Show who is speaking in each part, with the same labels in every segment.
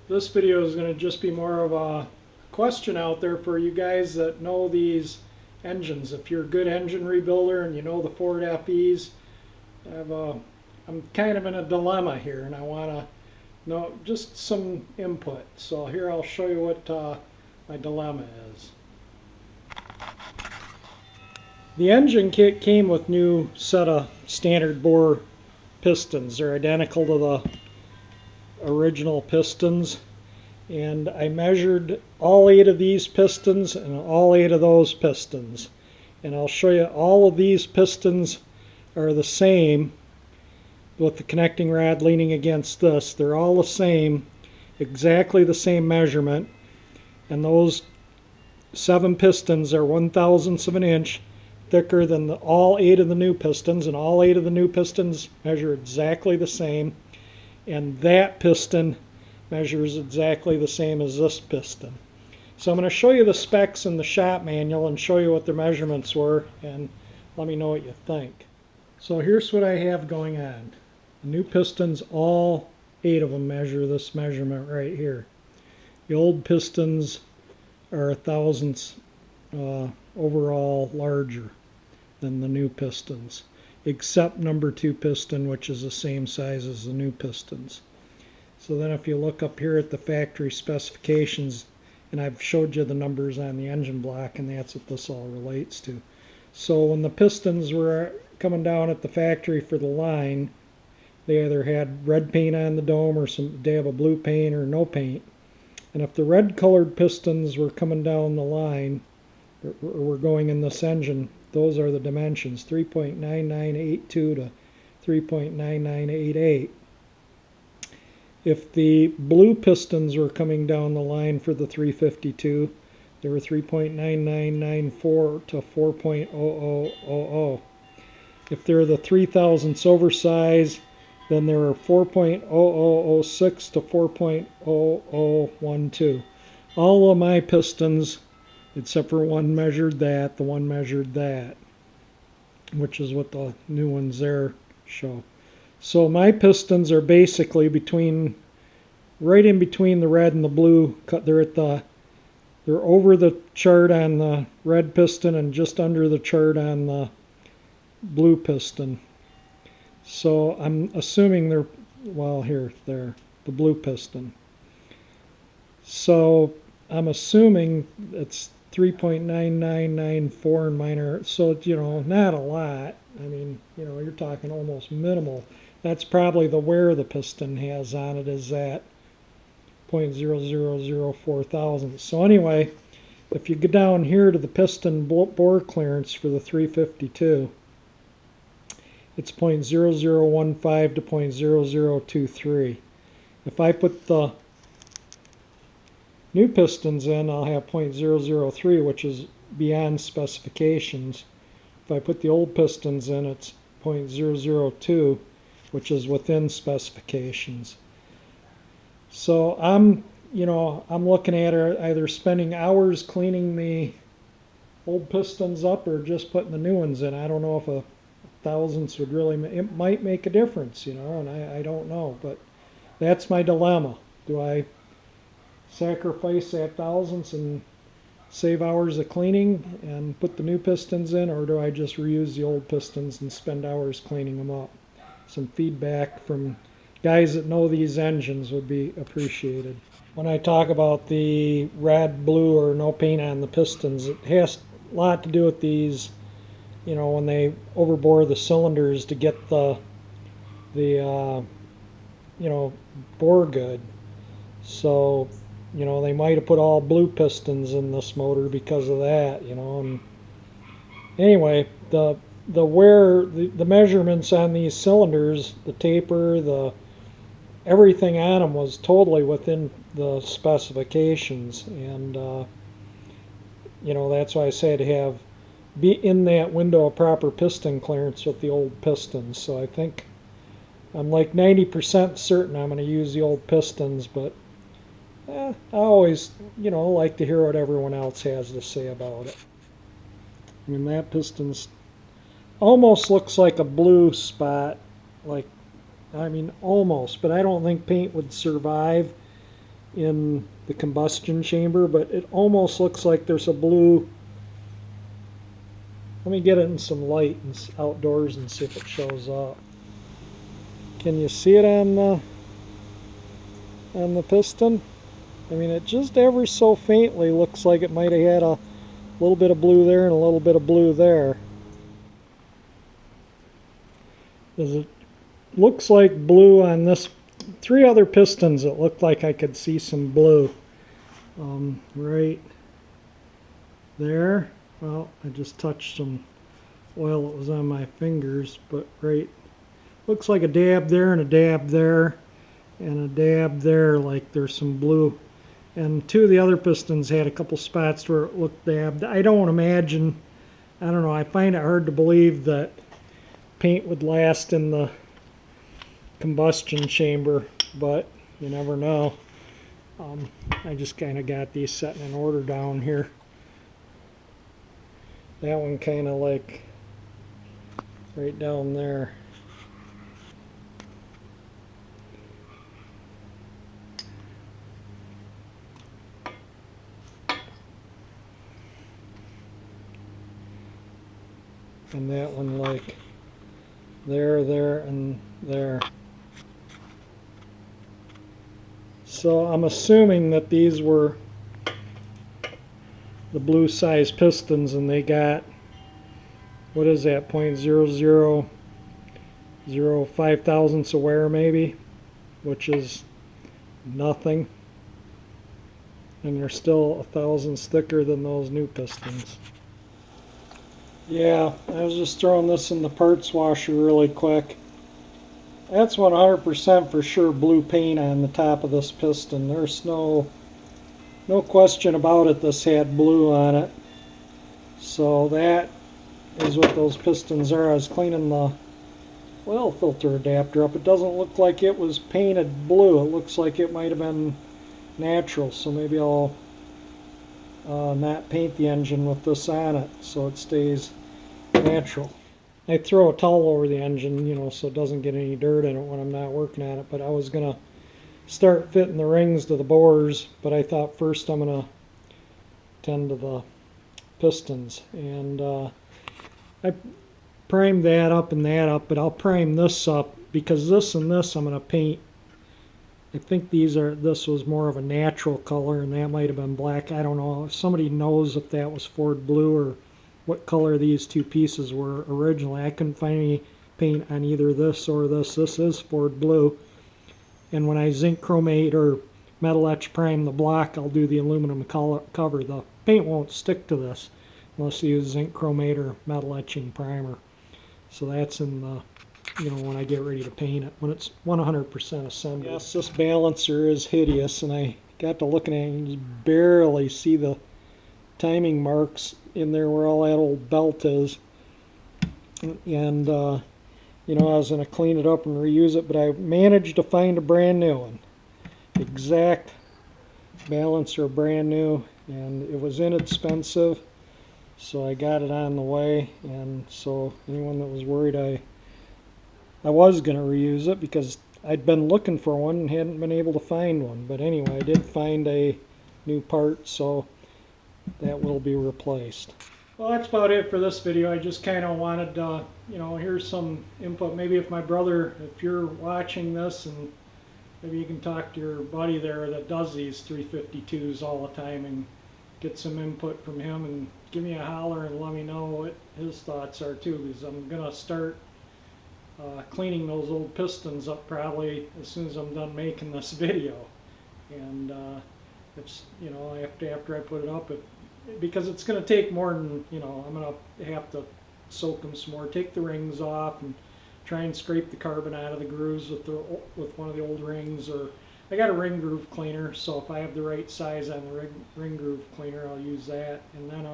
Speaker 1: This video is going to just be more of a question out there for you guys that know these engines. If you're a good engine rebuilder and you know the Ford FEs, I'm kind of in a dilemma here and I want to know just some input. So here I'll show you what my dilemma is. The engine kit came with new set of standard bore pistons. They're identical to the original pistons, and I measured all 8 of these pistons and all 8 of those pistons, and I'll show you all of these pistons are the same with the connecting rod leaning against this. They're all the same, exactly the same measurement, and those 7 pistons are 1/1000th of an inch thicker than all 8 of the new pistons, and all 8 of the new pistons measure exactly the same, and that piston measures exactly the same as this piston. So I'm going to show you the specs in the shop manual and show you what the measurements were, and let me know what you think. So here's what I have going on. The new pistons, all 8 of them measure this measurement right here. The old pistons are 1/1000th overall larger than the new pistons, except number 2 piston, which is the same size as the new pistons. So then if you look up here at the factory specifications, and I've showed you the numbers on the engine block, and that's what this all relates to. So when the pistons were coming down at the factory for the line, they either had red paint on the dome or they have a blue paint or no paint. And if the red colored pistons were coming down the line, or were going in this engine, those are the dimensions, 3.9982 to 3.9988. If the blue pistons were coming down the line for the 352, they were 3.9994 to 4.0000. If they're the 3/1000ths oversized, then they were 4.0006 to 4.0012. All of my pistons, except for one measured that, the one measured that, which is what the new ones there show. So my pistons are basically right in between the red and the blue. They're over the chart on the red piston and just under the chart on the blue piston. So I'm assuming they're, well, they're the blue piston. So I'm assuming it's 3.9994 and mine are, so not a lot. I mean, you're talking almost minimal. That's probably the wear the piston has on it is at 0.0004 thousandths. So anyway, if you go down here to the piston bore clearance for the 352, it's 0.0015 to 0.0023. If I put the new pistons in, I'll have 0.003, which is beyond specifications. If I put the old pistons in, it's 0.002, which is within specifications. So I'm looking at either spending hours cleaning the old pistons up or just putting the new ones in. I don't know if a thousandths would really, it might make a difference, and I don't know, but that's my dilemma. Do I sacrifice that thousandths and save hours of cleaning and put the new pistons in, or do I just reuse the old pistons and spend hours cleaning them up? Some feedback from guys that know these engines would be appreciated. When I talk about the red, blue, or no paint on the pistons, it has a lot to do with these, when they overbore the cylinders to get the bore good. So they might have put all blue pistons in this motor because of that, and anyway, the measurements on these cylinders, the taper, everything on them was totally within the specifications, and that's why I say to be in that window of proper piston clearance with the old pistons. So I think I'm like 90% certain I'm going to use the old pistons, but I always, like to hear what everyone else has to say about it. I mean, that piston's almost looks like a blue spot, almost, but I don't think paint would survive in the combustion chamber, but it almost looks like there's a blue. Let me get it in some light and outdoors and see if it shows up. Can you see it on the piston? I mean, it just ever so faintly looks like it might have had a little bit of blue there and a little bit of blue there. It looks like blue on this. 3 other pistons, it looked like I could see some blue. Right there. Well, I just touched some oil that was on my fingers, but right, looks like a dab there and a dab there and a dab there, like there's some blue. And 2 of the other pistons had a couple spots where it looked dabbed. I don't imagine, I don't know, I find it hard to believe that paint would last in the combustion chamber, but you never know. I just kind of got these setting in order down here. That one kind of like right down there. And that one like there, there, and there. So I'm assuming that these were the blue size pistons, and they got, what is that, 0.0005 thousandths of wear maybe, which is nothing. And they're still 1 thousandths thicker than those new pistons. Yeah, I was just throwing this in the parts washer really quick. That's 100% for sure blue paint on the top of this piston. There's no question about it, this had blue on it. So that is what those pistons are. I was cleaning the oil filter adapter up. It doesn't look like it was painted blue. It looks like it might have been natural. So maybe I'll not paint the engine with this on it so it stays natural. I throw a towel over the engine, you know, so it doesn't get any dirt in it when I'm not working on it. But I was going to start fitting the rings to the bores, but I thought first I'm going to tend to the pistons. And I primed that up and that up, but I'll prime this up because this and this I'm going to paint. I think this was more of a natural color and that might have been black. I don't know. If somebody knows if that was Ford blue or what color these 2 pieces were originally. I couldn't find any paint on either this or this. This is Ford blue. And when I zinc chromate or metal etch prime the block, I'll do the aluminum cover. The paint won't stick to this unless you use zinc chromate or metal etching primer. So that's in the, you know, when I get ready to paint it, when it's 100% assembled. Yes, this balancer is hideous, and I got to looking at it and just barely see the timing marks in there where all that old belt is. And you know, I was going to clean it up and reuse it, but I managed to find a brand new one. Exact balancer, brand new, and it was inexpensive, so I got it on the way. And so anyone that was worried I was going to reuse it because I'd been looking for one and hadn't been able to find one. But anyway, I did find a new part, so that will be replaced. Well, that's about it for this video. I just kind of wanted to, you know, here's some input. Maybe if my brother, if you're watching this, and maybe you can talk to your buddy there that does these 352s all the time and get some input from him, and give me a holler and let me know what his thoughts are too, because I'm going to start cleaning those old pistons up probably as soon as I'm done making this video. And it's, you know, after I put it up, because it's going to take more than, you know, I'm going to have to soak them some more, take the rings off and try and scrape the carbon out of the grooves with one of the old rings. Or I got a ring groove cleaner, so if I have the right size on the ring groove cleaner, I'll use that. And then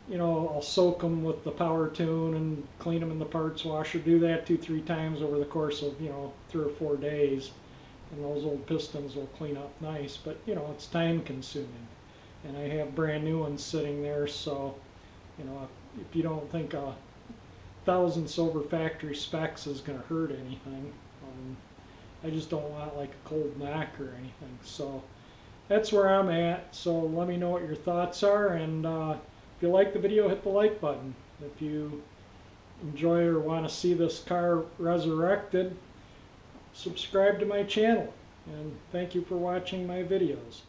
Speaker 1: you know, I'll soak them with the power tune and clean them in the parts washer. Do that 2-3 times over the course of, you know, 3 or 4 days, and those old pistons will clean up nice. But you know, it's time consuming, and I have brand new ones sitting there. So you know, if you don't think thousandths over factory specs is going to hurt anything, I just don't want like a cold neck or anything. So that's where I'm at. So let me know what your thoughts are, and if you like the video, hit the like button. If you enjoy or want to see this car resurrected, subscribe to my channel, and thank you for watching my videos.